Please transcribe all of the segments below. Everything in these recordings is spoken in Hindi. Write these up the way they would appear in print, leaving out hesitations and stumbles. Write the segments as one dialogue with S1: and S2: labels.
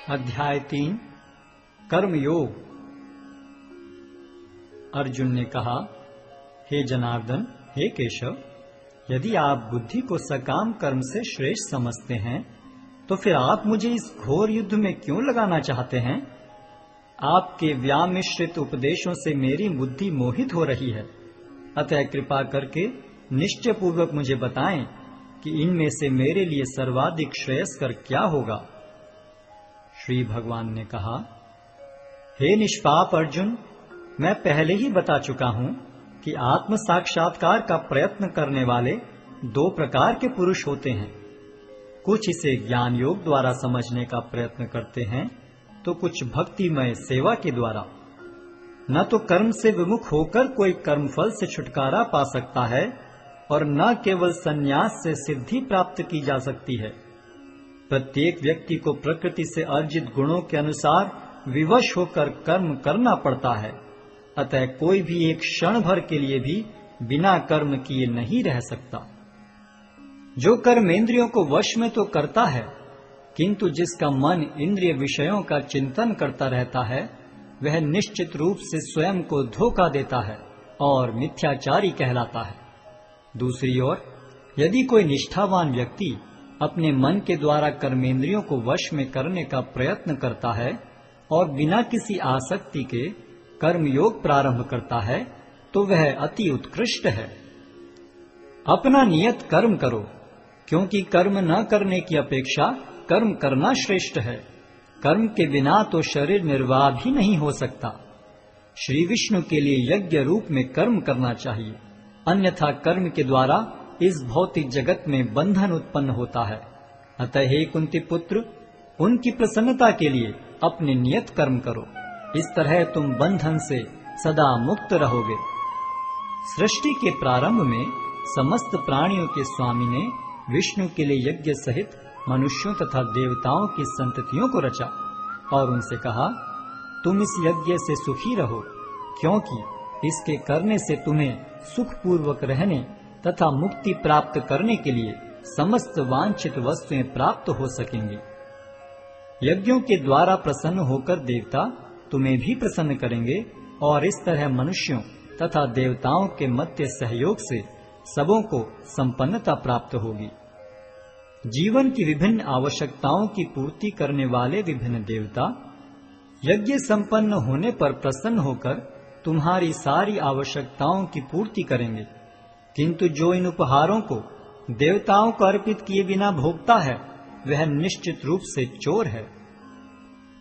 S1: अध्याय 3 कर्मयोग। अर्जुन ने कहा, हे जनार्दन, हे केशव, यदि आप बुद्धि को सकाम कर्म से श्रेष्ठ समझते हैं तो फिर आप मुझे इस घोर युद्ध में क्यों लगाना चाहते हैं? आपके व्यामिश्रित उपदेशों से मेरी बुद्धि मोहित हो रही है, अतः कृपा करके निश्चय पूर्वक मुझे बताएं कि इनमें से मेरे लिए सर्वाधिक श्रेयस्कर क्या होगा। श्री भगवान ने कहा, हे निष्पाप अर्जुन, मैं पहले ही बता चुका हूं कि आत्म साक्षात्कार का प्रयत्न करने वाले दो प्रकार के पुरुष होते हैं। कुछ इसे ज्ञान योग द्वारा समझने का प्रयत्न करते हैं तो कुछ भक्तिमय सेवा के द्वारा। न तो कर्म से विमुख होकर कोई कर्मफल से छुटकारा पा सकता है और न केवल संन्यास से सिद्धि प्राप्त की जा सकती है। प्रत्येक व्यक्ति को प्रकृति से अर्जित गुणों के अनुसार विवश होकर कर्म करना पड़ता है, अतः कोई भी एक क्षण भर के लिए भी बिना कर्म किए नहीं रह सकता। जो कर्मेंद्रियों को वश में तो करता है, किंतु जिसका मन इंद्रिय विषयों का चिंतन करता रहता है, वह निश्चित रूप से स्वयं को धोखा देता है और मिथ्याचारी कहलाता है। दूसरी ओर, यदि कोई निष्ठावान व्यक्ति अपने मन के द्वारा कर्मेंद्रियों को वश में करने का प्रयत्न करता है और बिना किसी आसक्ति के कर्मयोग प्रारंभ करता है, तो वह अति उत्कृष्ट है। अपना नियत कर्म करो, क्योंकि कर्म न करने की अपेक्षा कर्म करना श्रेष्ठ है। कर्म के बिना तो शरीर निर्वाह भी नहीं हो सकता। श्री विष्णु के लिए यज्ञ रूप में कर्म करना चाहिए, अन्यथा कर्म के द्वारा इस भौतिक जगत में बंधन उत्पन्न होता है। अतः हे कुंती पुत्र, उनकी प्रसन्नता के लिए अपने नियत कर्म करो, इस तरह तुम बंधन से सदा मुक्त रहोगे। सृष्टि के प्रारंभ में समस्त प्राणियों के स्वामी ने विष्णु के लिए यज्ञ सहित मनुष्यों तथा देवताओं की संततियों को रचा और उनसे कहा, तुम इस यज्ञ से सुखी रहो, क्योंकि इसके करने से तुम्हें सुखपूर्वक रहने तथा मुक्ति प्राप्त करने के लिए समस्त वांछित वस्तुएं प्राप्त हो सकेंगी। यज्ञों के द्वारा प्रसन्न होकर देवता तुम्हें भी प्रसन्न करेंगे और इस तरह मनुष्यों तथा देवताओं के मध्य सहयोग से सबों को संपन्नता प्राप्त होगी। जीवन की विभिन्न आवश्यकताओं की पूर्ति करने वाले विभिन्न देवता यज्ञ संपन्न होने पर प्रसन्न होकर तुम्हारी सारी आवश्यकताओं की पूर्ति करेंगे, किंतु जो इन उपहारों को देवताओं को अर्पित किए बिना भोगता है, वह निश्चित रूप से चोर है।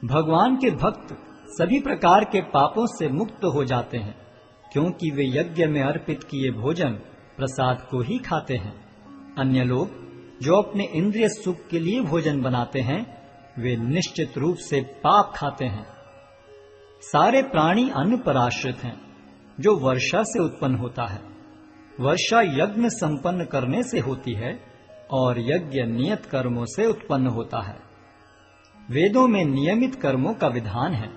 S1: भगवान के भक्त सभी प्रकार के पापों से मुक्त हो जाते हैं, क्योंकि वे यज्ञ में अर्पित किए भोजन प्रसाद को ही खाते हैं। अन्य लोग जो अपने इंद्रिय सुख के लिए भोजन बनाते हैं, वे निश्चित रूप से पाप खाते हैं। सारे प्राणी अन्न पर आश्रित हैं, जो वर्षा से उत्पन्न होता है। वर्षा यज्ञ संपन्न करने से होती है और यज्ञ नियत कर्मों से उत्पन्न होता है। वेदों में नियमित कर्मों का विधान है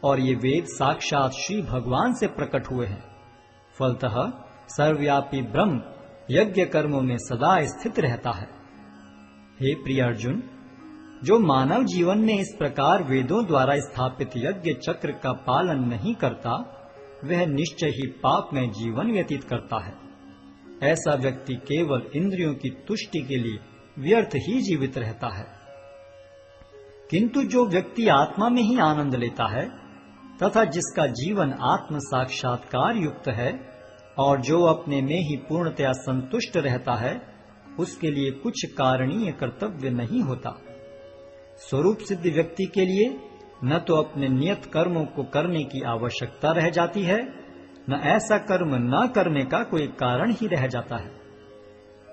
S1: और ये वेद साक्षात श्री भगवान से प्रकट हुए हैं। फलतः सर्वव्यापी ब्रह्म यज्ञ कर्मों में सदा स्थित रहता है। हे प्रिय अर्जुन, जो मानव जीवन में इस प्रकार वेदों द्वारा स्थापित यज्ञ चक्र का पालन नहीं करता, वह निश्चय ही पाप में जीवन व्यतीत करता है। ऐसा व्यक्ति केवल इंद्रियों की तुष्टि के लिए व्यर्थ ही जीवित रहता है। किंतु जो व्यक्ति आत्मा में ही आनंद लेता है तथा जिसका जीवन आत्म साक्षात्कार युक्त है और जो अपने में ही पूर्णतया संतुष्ट रहता है, उसके लिए कुछ कारणीय कर्तव्य नहीं होता। स्वरूप सिद्ध व्यक्ति के लिए न तो अपने नियत कर्मों को करने की आवश्यकता रह जाती है, न ऐसा कर्म न करने का कोई कारण ही रह जाता है।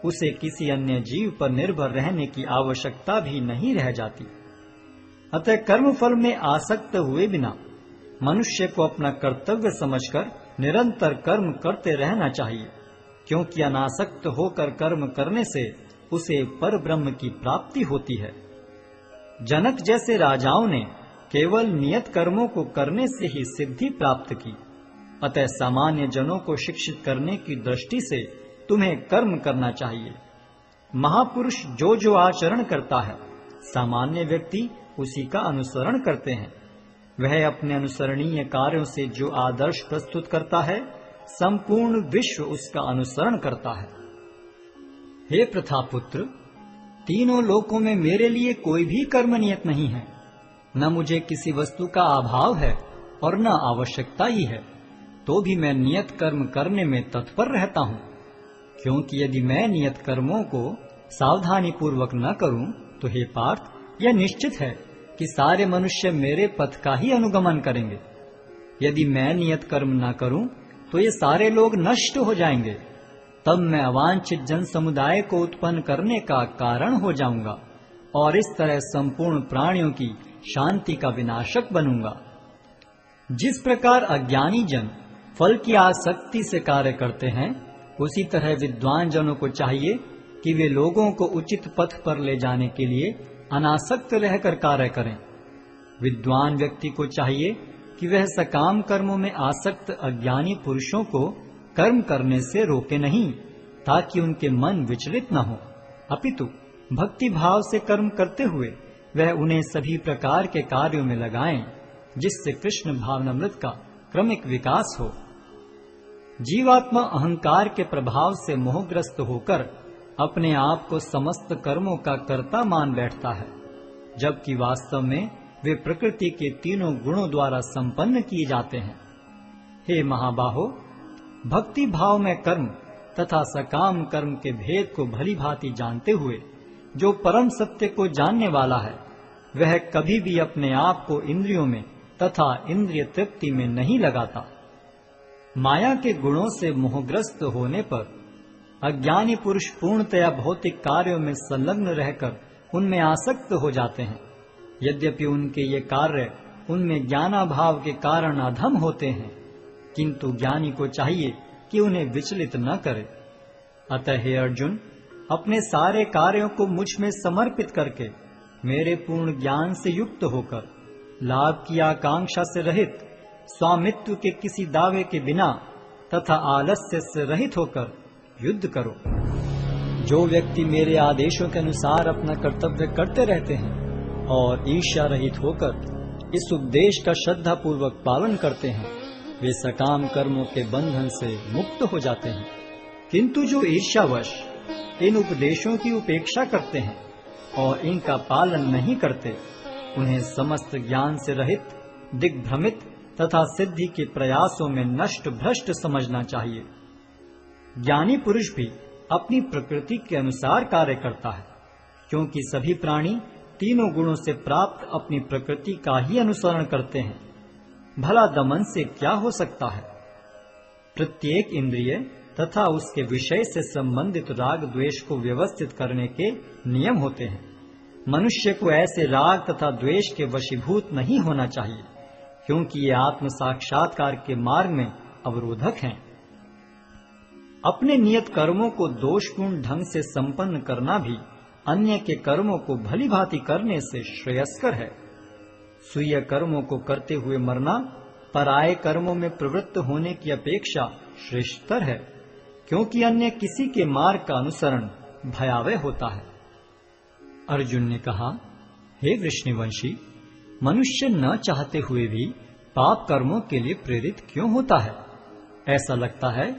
S1: उसे किसी अन्य जीव पर निर्भर रहने की आवश्यकता भी नहीं रह जाती। अतः कर्म फल में आसक्त हुए बिना मनुष्य को अपना कर्तव्य समझकर निरंतर कर्म करते रहना चाहिए, क्योंकि अनासक्त होकर कर्म करने से उसे पर ब्रह्म की प्राप्ति होती है। जनक जैसे राजाओं ने केवल नियत कर्मों को करने से ही सिद्धि प्राप्त की। अतः सामान्य जनों को शिक्षित करने की दृष्टि से तुम्हें कर्म करना चाहिए। महापुरुष जो जो आचरण करता है सामान्य व्यक्ति उसी का अनुसरण करते हैं। वह अपने अनुसरणीय कार्यों से जो आदर्श प्रस्तुत करता है, संपूर्ण विश्व उसका अनुसरण करता है। हे प्रथापुत्र, तीनों लोकों में मेरे लिए कोई भी कर्म नियत नहीं है। न मुझे किसी वस्तु का अभाव है और न आवश्यकता ही है, तो भी मैं नियत कर्म करने में तत्पर रहता हूँ। क्योंकि यदि मैं नियत कर्मों को सावधानी पूर्वक न करूं, तो हे पार्थ, यह निश्चित है कि सारे मनुष्य मेरे पथ का ही अनुगमन करेंगे। यदि मैं नियत कर्म न करूं, तो ये सारे लोग नष्ट हो जाएंगे। तब मैं अवांछित जन समुदाय को उत्पन्न करने का कारण हो जाऊंगा और इस तरह संपूर्ण प्राणियों की शांति का विनाशक बनूंगा। जिस प्रकार अज्ञानी जन फल की आसक्ति से कार्य करते हैं, उसी तरह विद्वान जनों को चाहिए कि वे लोगों को उचित पथ पर ले जाने के लिए अनासक्त रहकर कार्य करें। विद्वान व्यक्ति को चाहिए कि वह सकाम कर्मों में आसक्त अज्ञानी पुरुषों को कर्म करने से रोके नहीं, ताकि उनके मन विचलित न हो, अपितु भक्ति भाव से कर्म करते हुए वह उन्हें सभी प्रकार के कार्यों में लगाएं, जिससे कृष्ण भावनामृत का क्रमिक विकास हो। जीवात्मा अहंकार के प्रभाव से मोहग्रस्त होकर अपने आप को समस्त कर्मों का कर्ता मान बैठता है, जबकि वास्तव में वे प्रकृति के तीनों गुणों द्वारा संपन्न किए जाते हैं। हे महाबाहो, भक्ति भाव में कर्म तथा सकाम कर्म के भेद को भली भांति जानते हुए जो परम सत्य को जानने वाला है, वह कभी भी अपने आप को इंद्रियों में तथा इंद्रिय तृप्ति में नहीं लगाता। माया के गुणों से मोहग्रस्त होने पर अज्ञानी पुरुष पूर्णतया भौतिक कार्यों में संलग्न रहकर उनमें आसक्त हो जाते हैं। यद्यपि उनके ये कार्य उनमें ज्ञानाभाव के कारण अधम होते हैं, किंतु ज्ञानी को चाहिए कि उन्हें विचलित न करे। अतः हे अर्जुन, अपने सारे कार्यों को मुझ में समर्पित करके मेरे पूर्ण ज्ञान से युक्त होकर लाभ की आकांक्षा से रहित, स्वामित्व के किसी दावे के बिना तथा आलस्य से रहित होकर युद्ध करो। जो व्यक्ति मेरे आदेशों के अनुसार अपना कर्तव्य करते रहते हैं और ईर्ष्या रहित होकर इस उपदेश का श्रद्धा पूर्वक पालन करते हैं, वे सकाम कर्मों के बंधन से मुक्त हो जाते हैं। किंतु जो ईर्ष्यावश इन उपदेशों की उपेक्षा करते हैं और इनका पालन नहीं करते, उन्हें समस्त ज्ञान से रहित, दिग्भ्रमित तथा सिद्धि के प्रयासों में नष्ट भ्रष्ट समझना चाहिए। ज्ञानी पुरुष भी अपनी प्रकृति के अनुसार कार्य करता है, क्योंकि सभी प्राणी तीनों गुणों से प्राप्त अपनी प्रकृति का ही अनुसरण करते हैं। भला दमन से क्या हो सकता है? प्रत्येक इंद्रिय तथा उसके विषय से संबंधित राग द्वेष को व्यवस्थित करने के नियम होते हैं। मनुष्य को ऐसे राग तथा द्वेष के वशीभूत नहीं होना चाहिए, क्योंकि ये आत्म साक्षात्कार के मार्ग में अवरोधक हैं। अपने नियत कर्मों को दोषपूर्ण ढंग से संपन्न करना भी अन्य के कर्मों को भली भांति करने से श्रेयस्कर है। स्वीय कर्मों को करते हुए मरना पराये कर्मों में प्रवृत्त होने की अपेक्षा श्रेष्ठतर है, क्योंकि अन्य किसी के मार्ग का अनुसरण भयावह होता है। अर्जुन ने कहा, हे वृष्णिवंशी, मनुष्य न चाहते हुए भी पाप कर्मों के लिए प्रेरित क्यों होता है? ऐसा लगता है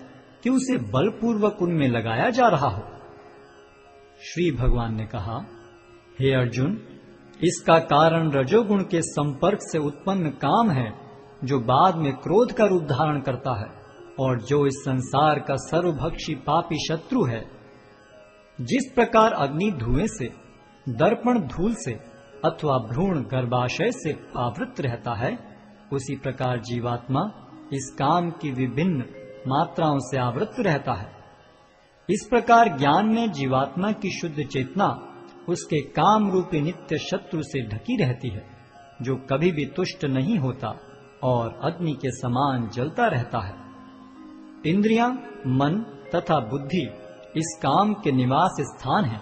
S1: कि उसे बलपूर्वक उनमें लगाया जा रहा हो। श्री भगवान ने कहा, हे अर्जुन, इसका कारण रजोगुण के संपर्क से उत्पन्न काम है, जो बाद में क्रोध का रूप धारण करता है और जो इस संसार का सर्वभक्षी पापी शत्रु है। जिस प्रकार अग्नि धुएं से, दर्पण धूल से अथवा भ्रूण गर्भाशय से आवृत रहता है, उसी प्रकार जीवात्मा इस काम की विभिन्न मात्राओं से आवृत रहता है। इस प्रकार ज्ञान में जीवात्मा की शुद्ध चेतना उसके काम रूपी नित्य शत्रु से ढकी रहती है, जो कभी भी तुष्ट नहीं होता और अग्नि के समान जलता रहता है। इंद्रियां, मन तथा बुद्धि इस काम के निवास स्थान हैं।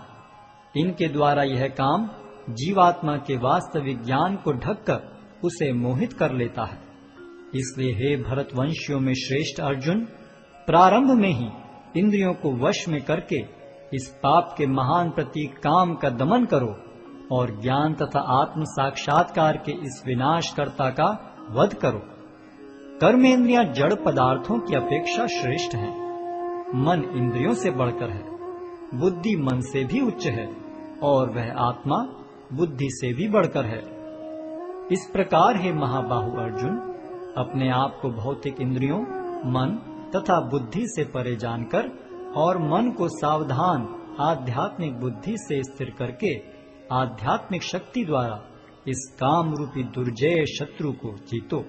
S1: इनके द्वारा यह काम जीवात्मा के वास्तविक ज्ञान को ढककर उसे मोहित कर लेता है। इसलिए हे भरतवंशियों में श्रेष्ठ अर्जुन, प्रारंभ में ही इंद्रियों को वश में करके इस पाप के महान प्रतीक काम का दमन करो, और ज्ञान तथा आत्म साक्षात्कार के इस विनाशकर्ता का वध करो। कर्मेंद्रियां जड़ पदार्थों की अपेक्षा श्रेष्ठ हैं। मन इंद्रियों से बढ़कर है, बुद्धि मन से भी उच्च है और वह आत्मा बुद्धि से भी बढ़कर है। इस प्रकार हे महाबाहु अर्जुन, अपने आप को भौतिक इंद्रियों, मन तथा बुद्धि से परे जानकर और मन को सावधान आध्यात्मिक बुद्धि से स्थिर करके आध्यात्मिक शक्ति द्वारा इस काम रूपी दुर्जय शत्रु को जीतो।